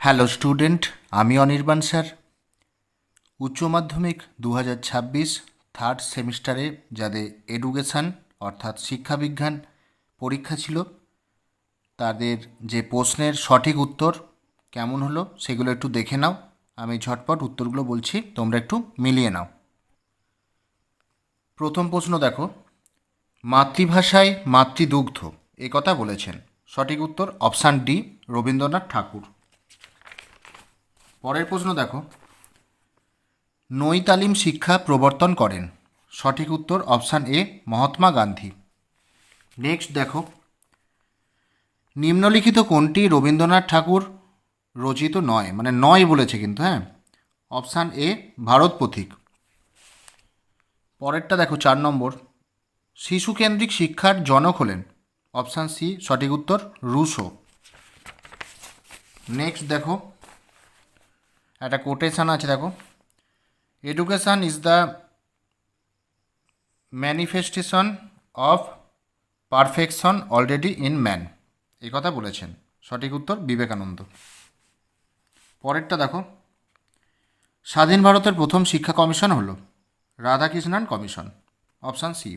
Hello student, আমি Anirban sir. উচ্চ মাধ্যমিক 2026 থার্ড সেমিস্টারে যাদের এডুকেশান অর্থাৎ শিক্ষাবিজ্ঞান পরীক্ষা ছিল, তাদের যে প্রশ্নের সঠিক উত্তর কেমন হলো সেগুলো একটু দেখে নাও। আমি ঝটপট উত্তরগুলো বলছি, তোমরা একটু মিলিয়ে নাও। প্রথম প্রশ্ন দেখো, মাতৃভাষায় মাতৃদুগ্ধ এ কথা বলেছেন। সঠিক উত্তর অপশান ডি, রবীন্দ্রনাথ ঠাকুর। পরের প্রশ্ন দেখো, নৈ তালিম শিক্ষা প্রবর্তন করেন। সঠিক উত্তর option A, Mahatma Gandhi. Next দেখো, নিম্নলিখিত কোনটি রবীন্দ্রনাথ ঠাকুর রচিত নয়, মানে নয় বলেছে কিন্তু, হ্যাঁ। অপশান এ, ভারত পথিক। পরেরটা দেখো 4 নম্বর, শিশুকেন্দ্রিক শিক্ষার জনক হলেন। অপশান সি, সঠিক উত্তর রুশো। নেক্সট দেখো, একটা কোটেশন আছে দেখো, education is the manifestation of perfection already in man, এই কথা বলেছেন। সঠিক উত্তর বিবেকানন্দ। পরেরটা দেখো, স্বাধীন ভারতের প্রথম শিক্ষা কমিশন হল রাধাকৃষ্ণান কমিশন। Option C.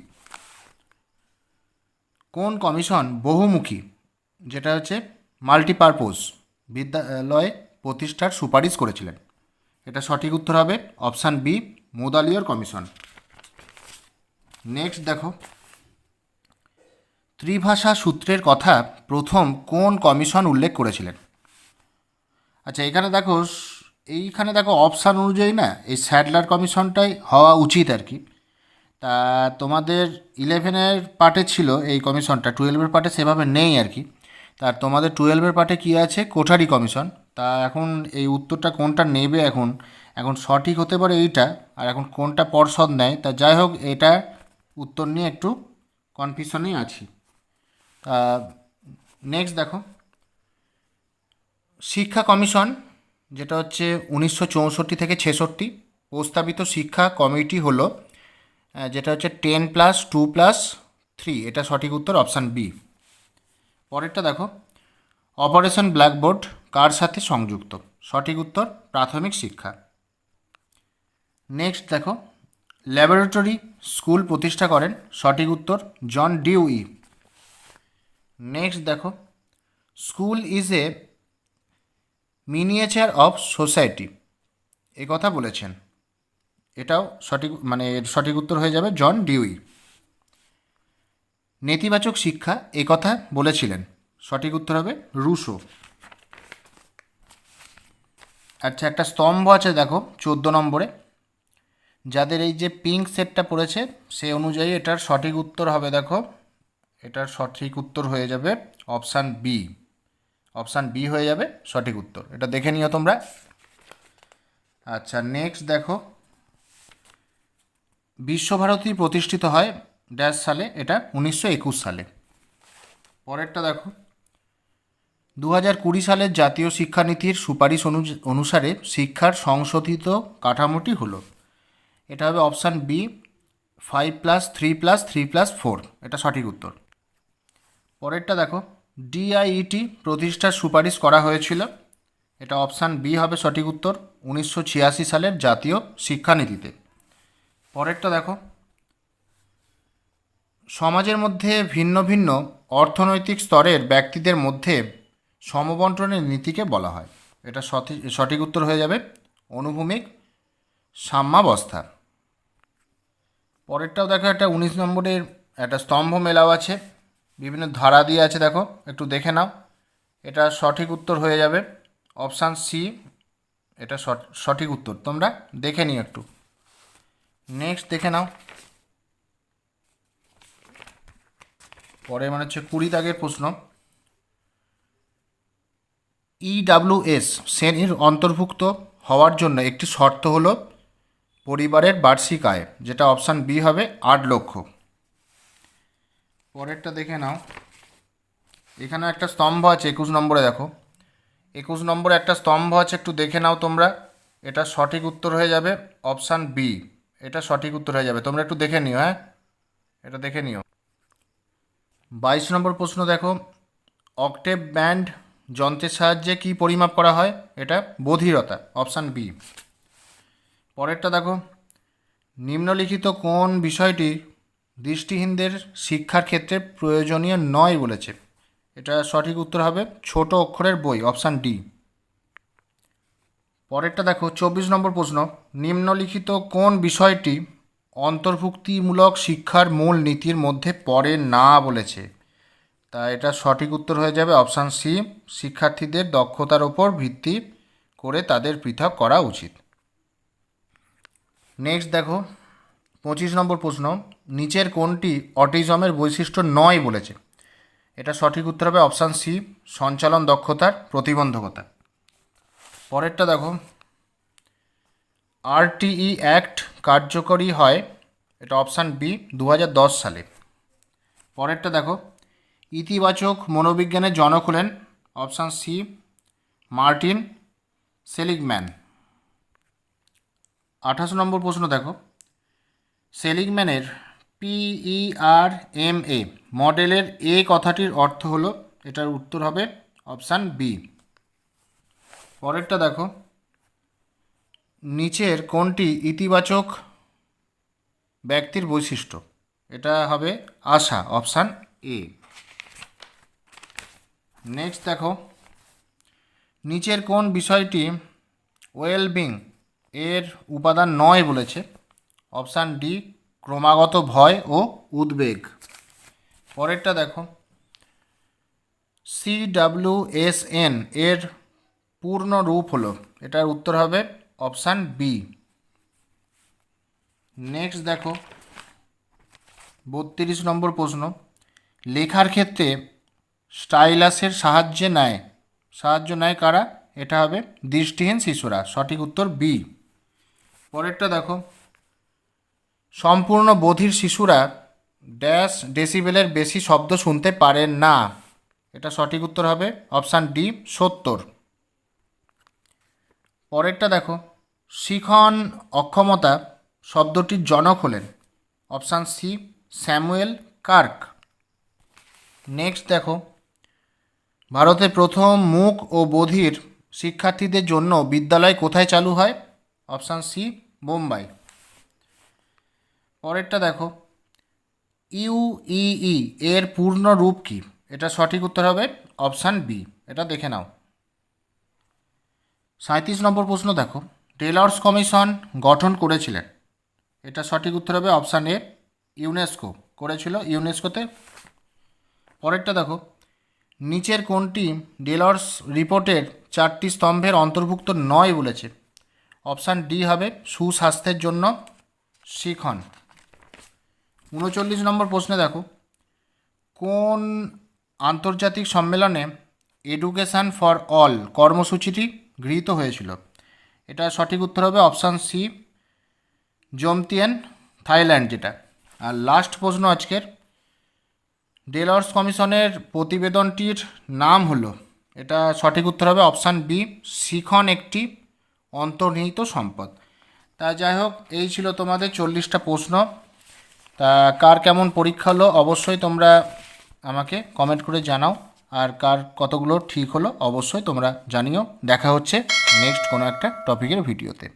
কোন কমিশন বহুমুখী, যেটা হচ্ছে মাল্টিপারপোজ বিদ্যালয় প্রতিষ্ঠার সুপারিশ করেছিলেন? এটা সঠিক উত্তর হবে option B, Mudaliar commission. Next দেখো, ত্রিভাষা সূত্রের কথা প্রথম কোন কমিশন উল্লেখ করেছিলেন? আচ্ছা, এইখানে দেখো অপশান অনুযায়ী না, এই স্যাডলার কমিশনটাই হওয়া উচিত আর কি। তা তোমাদের 11-এর পার্টে ছিল এই কমিশনটা, 12-এর পার্টে সেভাবে নেই আর কি। তার তোমাদের 12-এর পার্টে কী আছে, কোঠারি কমিশন। তা এখন এই উত্তরটা কোনটা নেবে, এখন এখন সঠিক হতে পারে এইটা, আর এখন কোনটা পর্ষদ নেয়, তা যাই হোক এটা উত্তর নিয়ে একটু কনফিউশনেই আছি। তা নেক্সট দেখো, শিক্ষা কমিশন যেটা হচ্ছে 1964 থেকে 66 প্রস্তাবিত শিক্ষা কমিটি হলো যেটা হচ্ছে 10+2+3, এটা সঠিক উত্তর অপশান বি। পরেরটা দেখো, অপারেশন ব্ল্যাকবোর্ড কার সাথে সংযুক্ত? সঠিক উত্তর প্রাথমিক শিক্ষা। নেক্সট দেখো, ল্যাবরেটরি স্কুল প্রতিষ্ঠা করেন। সঠিক উত্তর জন ডিউই। নেক্সট দেখো, school is a miniature of society, এ কথা বলেছেন। এটাও সঠিক, মানে এর সঠিক উত্তর হয়ে যাবে জন ডিউই। নেতিবাচক শিক্ষা এ কথা বলেছিলেন। সঠিক উত্তর হবে রুশো। আচ্ছা, একটা স্তম্ভ আছে দেখো 14 নম্বরে, যাদের এই যে পিঙ্ক সেটটা পড়েছে সে অনুযায়ী এটার সঠিক উত্তর হবে দেখো, এটার সঠিক উত্তর হয়ে যাবে অপশান বি। অপশান বি হয়ে যাবে সঠিক উত্তর, এটা দেখে নিও তোমরা। আচ্ছা, নেক্সট দেখো, বিশ্বভারতী প্রতিষ্ঠিত হয় ড্যাশ সালে? এটা 1921 সালে। পরেরটা দেখো, 2020 সালের জাতীয় শিক্ষানীতির সুপারিশ অনুসারে শিক্ষার সংশোধিত কাঠামোটি হলো? এটা হবে অপশান বি, 5+3+3+4, এটা সঠিক উত্তর। পরেরটা দেখো, ডিআইইটি প্রতিষ্ঠার সুপারিশ করা হয়েছিল? এটা অপশান বি হবে সঠিক উত্তর 1986 সালের জাতীয় শিক্ষানীতিতে। পরেরটা দেখো, সমাজের মধ্যে ভিন্ন ভিন্ন অর্থনৈতিক স্তরের ব্যক্তিদের মধ্যে সমবন্টনের নীতিকে বলা হয়? এটা সঠিক উত্তর হয়ে যাবে অনুভূমিক সাম্যাবস্থা। পরেরটাও দেখো, একটা 19 নম্বরের একটা স্তম্ভ মেলাও আছে, বিভিন্ন ধারা দিয়ে আছে দেখো, একটু দেখে নাও। এটা সঠিক উত্তর হয়ে যাবে অপশান সি, এটা সঠিক উত্তর, তোমরা দেখে নিও একটু। নেক্সট দেখে নাও, পরে মানে হচ্ছে 20 দাগের প্রশ্ন, ইডাব্লিউএস শ্রেণীর অন্তর্ভুক্ত হওয়ার জন্য একটি শর্ত হলো পরিবারের বার্ষিক আয়, যেটা অপশান বি হবে 8 লক্ষ। পরেরটা দেখে নাও, এখানে একটা স্তম্ভ আছে 21 নম্বরে দেখো, 21 নম্বরে একটা স্তম্ভ আছে, একটু দেখে নাও তোমরা। এটা সঠিক উত্তর হয়ে যাবে অপশান বি, এটা সঠিক উত্তর হয়ে যাবে, তোমরা একটু দেখে নিও, হ্যাঁ এটা দেখে নিও। 22 নম্বর প্রশ্ন দেখো, অক্টেভ ব্যান্ড যন্ত্রের সাহায্যে কি পরিমাপ করা হয়? এটা বধিরতা, অপশান বি। পরেরটা দেখো, নিম্নলিখিত কোন বিষয়টি দৃষ্টিহীনদের শিক্ষার ক্ষেত্রে প্রয়োজনীয় নয় বলেছে? এটা সঠিক উত্তর হবে ছোট অক্ষরের বই, অপশান ডি। পরেরটা দেখো 24 নম্বর প্রশ্ন, নিম্নলিখিত কোন বিষয়টি অন্তর্ভুক্তিমূলক শিক্ষার মূল নীতির মধ্যে পড়ে না বলেছে? তা এটা সঠিক উত্তর হয়ে যাবে অপশান সি, শিক্ষার্থীদের দক্ষতার ওপর ভিত্তি করে তাদের পৃথক করা উচিত। নেক্সট দেখো 25 নম্বর প্রশ্ন, নিচের কোনটি অটিজমের বৈশিষ্ট্য নয় বলেছে? এটা সঠিক উত্তর হবে অপশান সি, সঞ্চালন দক্ষতার প্রতিবন্ধকতা। পরেরটা দেখো, আরটিই অ্যাক্ট কার্যকরী হয়, এটা অপশান বি 2010 সালে। পরেরটা দেখো, ইতিবাচক মনোবিজ্ঞানের জনক হলেন, অপশান সি মার্টিন সেলিগম্যান। 28 নম্বর প্রশ্ন দেখো, সেলিগম্যানের PERMA মডেলের এ কথাটির অর্থ হলো, এটার উত্তর হবে অপশান বি। পরেরটা দেখো, নিচের কোনটি ইতিবাচক ব্যক্তির বৈশিষ্ট্য? এটা হবে আশা, অপশান এ। নেক্সট দেখো, নিচের কোন বিষয়টি ওয়েলবিং এর উপাদান নয় বলেছে? অপশান ডি ক্রমাগত ভয় ও উদ্বেগ। পরেরটা দেখো, CWSN এর পূর্ণ রূপ হলো, এটার উত্তর হবে অপশান বি। নেক্সট দেখো 32 নম্বর প্রশ্ন, লেখার ক্ষেত্রে স্টাইলাসের সাহায্য নেয় কারা? এটা হবে দৃষ্টিহীন শিশুরা, সঠিক উত্তর বি। পরেরটা দেখো, সম্পূর্ণ বধির শিশুরা ড্যাশ ডেসিবেলের বেশি শব্দ শুনতে পারে না, এটা সঠিক উত্তর হবে অপশান ডি 70। পরেরটা দেখো, শিখন অক্ষমতা শব্দটির জনক হলেন, option C Samuel Kirk. Next দেখো, ভারতের প্রথম মূক ও বধির শিক্ষার্থীদের জন্য বিদ্যালয় কোথায় চালু হয়? Option C Bombay. পরেরটা দেখো, ইউইই এর পূর্ণ রূপ কি? এটা সঠিক উত্তর হবে অপশান বি, এটা দেখে নাও। 37 নম্বর প্রশ্ন দেখো, টেলর্স কমিশন গঠন করেছিলেন, এটা সঠিক উত্তর হবে অপশান এ ইউনেস্কো করেছিল, ইউনেস্কোতে। পরেরটা দেখো, নিচের কোনটি টেলর্স রিপোর্টের 4টি স্তম্ভের অন্তর্ভুক্ত নয় বলেছে? অপশান ডি হবে সুস্বাস্থ্যের জন্য শিখন। 39 নম্বর প্রশ্নে দেখো, কোন আন্তর্জাতিক সম্মেলনে এডুকেশান ফর অল কর্মসূচিটি গৃহীত হয়েছিল? এটা সঠিক উত্তর হবে অপশান সি জমতিয়ান, থাইল্যান্ড যেটা। আর লাস্ট প্রশ্ন আজকের, টেলর্স কমিশনের প্রতিবেদনটির নাম হলো, এটা সঠিক উত্তর হবে অপশান বি শিখন একটি অন্তর্নিহিত সম্পদ। তা যাই হোক, এই ছিল তোমাদের 40টা প্রশ্ন। তা কার কেমন পরীক্ষা হলো অবশ্যই তোমরা আমাকে কমেন্ট করে জানাও, আর কার কতগুলো ঠিক হলো অবশ্যই তোমরা জানিও। দেখা হচ্ছে নেক্সট কোনো একটা টপিকের ভিডিওতে।